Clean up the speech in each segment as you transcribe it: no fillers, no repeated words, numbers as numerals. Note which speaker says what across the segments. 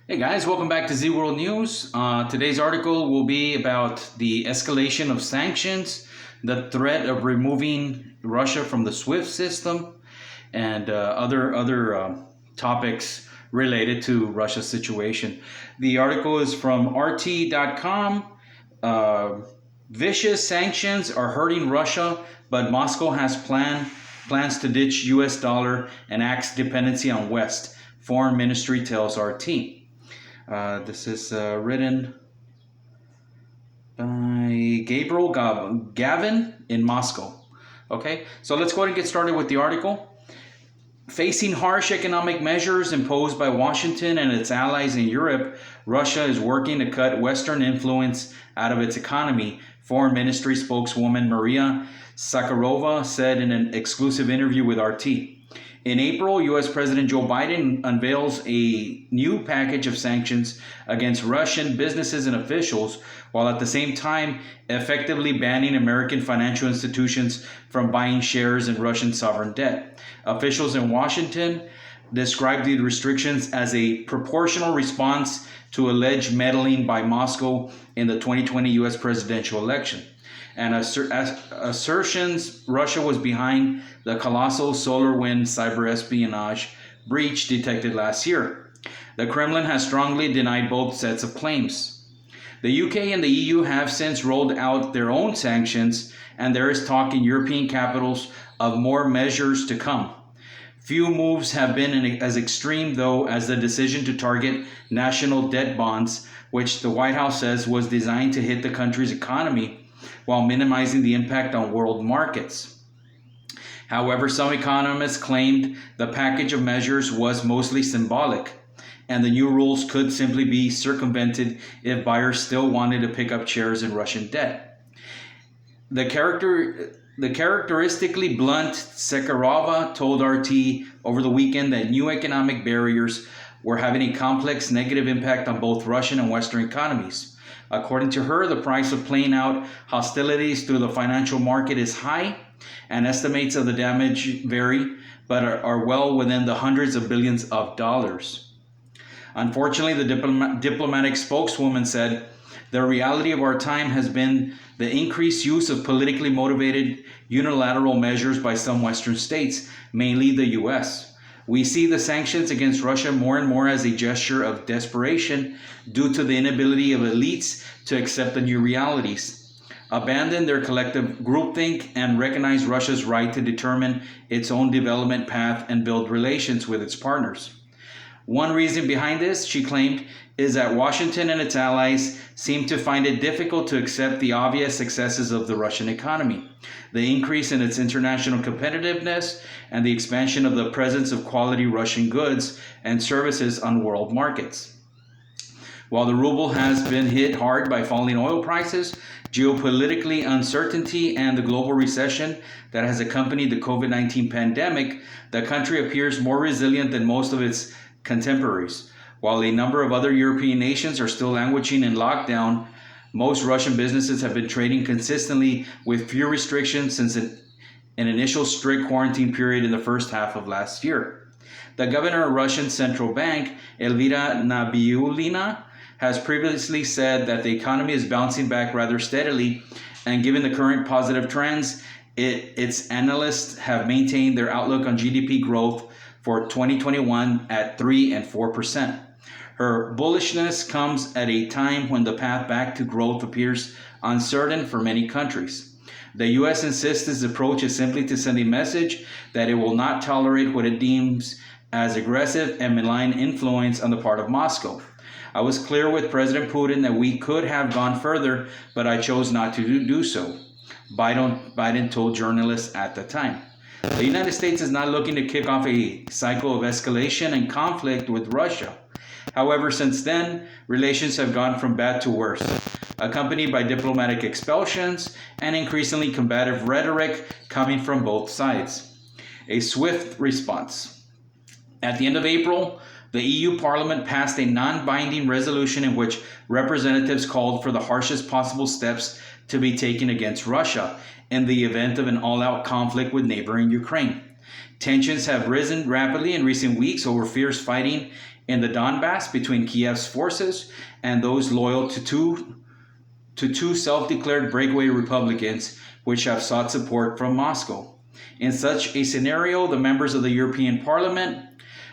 Speaker 1: Hey guys, welcome back to Z World News. Today's article will be about the escalation of sanctions, the threat of removing Russia from the SWIFT system, and other topics related to Russia's situation. The article is from RT.com. Vicious sanctions are hurting Russia, but Moscow has plans to ditch U.S. dollar and axe dependency on West. Foreign Ministry tells RT. This is written by Gabriel Gavin in Moscow. Okay, so let's go ahead and get started with the article. Facing harsh economic measures imposed by Washington and its allies in Europe, Russia is working to cut Western influence out of its economy, Foreign Ministry spokeswoman Maria Zakharova said in an exclusive interview with RT. In April, U.S. President Joe Biden unveils a new package of sanctions against Russian businesses and officials, while at the same time effectively banning American financial institutions from buying shares in Russian sovereign debt. Officials in Washington described the restrictions as a proportional response to alleged meddling by Moscow in the 2020 U.S. presidential election, and assertions Russia was behind the colossal SolarWinds cyber espionage breach detected last year. The Kremlin has strongly denied both sets of claims. The UK and the EU have since rolled out their own sanctions, and there is talk in European capitals of more measures to come. Few moves have been as extreme, though, as the decision to target national debt bonds, which the White House says was designed to hit the country's economy while minimizing the impact on world markets. However, some economists claimed the package of measures was mostly symbolic, and the new rules could simply be circumvented if buyers still wanted to pick up shares in Russian debt. The characteristically blunt Zakharova told RT over the weekend that new economic barriers were having a complex negative impact on both Russian and Western economies. According to her, the price of playing out hostilities through the financial market is high, and estimates of the damage vary, but are well within the hundreds of billions of dollars. Unfortunately, the diplomatic spokeswoman said, the reality of our time has been the increased use of politically motivated unilateral measures by some Western states, mainly the U.S. We see the sanctions against Russia more and more as a gesture of desperation due to the inability of elites to accept the new realities, abandon their collective groupthink, and recognize Russia's right to determine its own development path and build relations with its partners. One reason behind this, she claimed, is that Washington and its allies seem to find it difficult to accept the obvious successes of the Russian economy, the increase in its international competitiveness, and the expansion of the presence of quality Russian goods and services on world markets. While the ruble has been hit hard by falling oil prices, geopolitically uncertainty, and the global recession that has accompanied the COVID-19 pandemic, the country appears more resilient than most of its contemporaries. While a number of other European nations are still languishing in lockdown, most Russian businesses have been trading consistently with few restrictions since an initial strict quarantine period in the first half of last year. The governor of Russian Central Bank, Elvira Nabiullina, has previously said that the economy is bouncing back rather steadily, and given the current positive trends, its analysts have maintained their outlook on GDP growth for 2021 at 3% and 4%. Her bullishness comes at a time when the path back to growth appears uncertain for many countries. The U.S. insists its approach is simply to send a message that it will not tolerate what it deems as aggressive and malign influence on the part of Moscow. I was clear with President Putin that we could have gone further, but I chose not to do so, Biden told journalists at the time. The United States is not looking to kick off a cycle of escalation and conflict with Russia. However, since then, relations have gone from bad to worse, accompanied by diplomatic expulsions and increasingly combative rhetoric coming from both sides. A swift response. At the end of April, the EU Parliament passed a non-binding resolution in which representatives called for the harshest possible steps to be taken against Russia in the event of an all-out conflict with neighboring Ukraine. Tensions have risen rapidly in recent weeks over fierce fighting in the Donbass between Kiev's forces and those loyal to two self-declared breakaway republicans which have sought support from Moscow. In such a scenario, the members of the European Parliament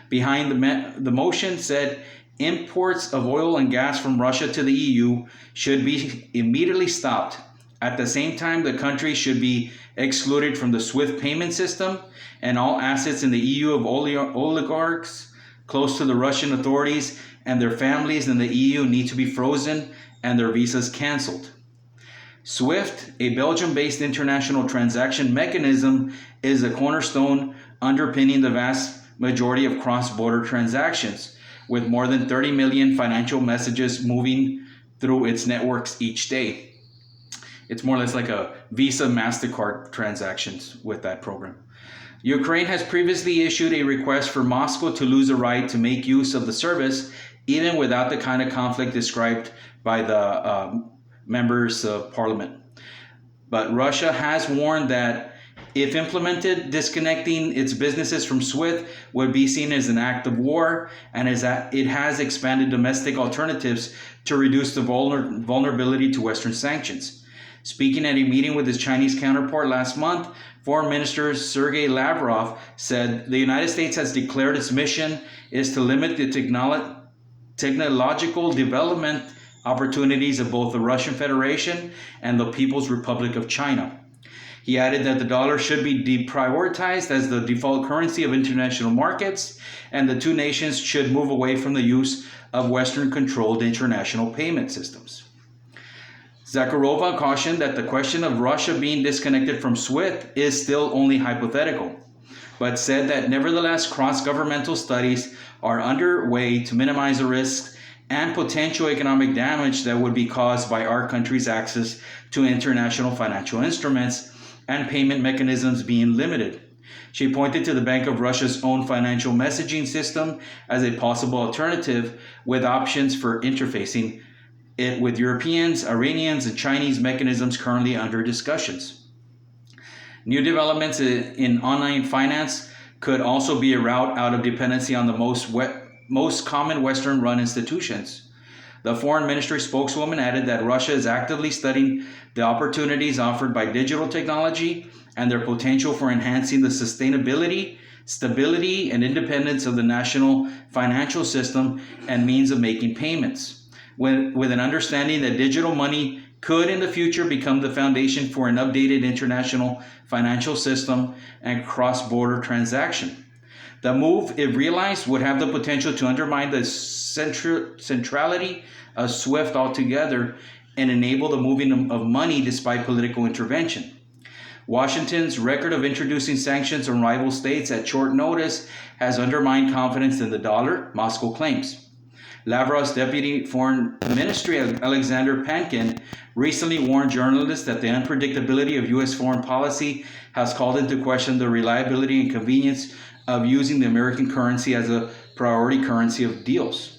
Speaker 1: behind the motion said imports of oil and gas from Russia to the EU should be immediately stopped. At the same time, the country should be excluded from the SWIFT payment system, and all assets in the EU of oligarchs close to the Russian authorities and their families in the EU need to be frozen and their visas canceled. SWIFT, a Belgium-based international transaction mechanism, is a cornerstone underpinning the vast majority of cross-border transactions, with more than 30 million financial messages moving through its networks each day. It's more or less like a Visa, MasterCard transactions with that program. Ukraine has previously issued a request for Moscow to lose the right to make use of the service, even without the kind of conflict described by the members of parliament. But Russia has warned that if implemented, disconnecting its businesses from SWIFT would be seen as an act of war, and it has expanded domestic alternatives to reduce the vulnerability to Western sanctions. Speaking at a meeting with his Chinese counterpart last month, Foreign Minister Sergei Lavrov said the United States has declared its mission is to limit the technological development opportunities of both the Russian Federation and the People's Republic of China. He added that the dollar should be deprioritized as the default currency of international markets, and the two nations should move away from the use of Western-controlled international payment systems. Zakharova cautioned that the question of Russia being disconnected from SWIFT is still only hypothetical, but said that nevertheless cross-governmental studies are underway to minimize the risks and potential economic damage that would be caused by our country's access to international financial instruments and payment mechanisms being limited. She pointed to the Bank of Russia's own financial messaging system as a possible alternative, with options for interfacing it with Europeans, Iranians, and Chinese mechanisms currently under discussions. New developments in online finance could also be a route out of dependency on the most common Western-run institutions. The Foreign Ministry spokeswoman added that Russia is actively studying the opportunities offered by digital technology and their potential for enhancing the sustainability, stability, and independence of the national financial system and means of making payments, with an understanding that digital money could in the future become the foundation for an updated international financial system and cross-border transaction. The move, if realized, would have the potential to undermine the centrality of SWIFT altogether and enable the moving of money despite political intervention. Washington's record of introducing sanctions on rival states at short notice has undermined confidence in the dollar, Moscow claims. Lavrov's Deputy Foreign Ministry, Alexander Pankin, recently warned journalists that the unpredictability of U.S. foreign policy has called into question the reliability and convenience of using the American currency as a priority currency of deals.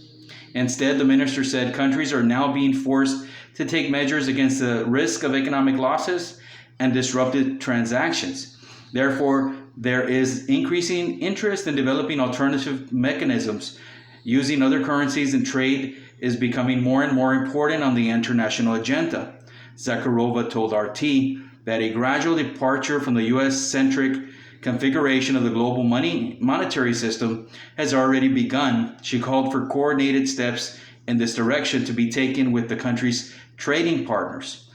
Speaker 1: Instead, the minister said countries are now being forced to take measures against the risk of economic losses and disrupted transactions. Therefore, there is increasing interest in developing alternative mechanisms. Using other currencies in trade is becoming more and more important on the international agenda. Zakharova told RT that a gradual departure from the U.S.-centric configuration of the global monetary system has already begun. She called for coordinated steps in this direction to be taken with the country's trading partners.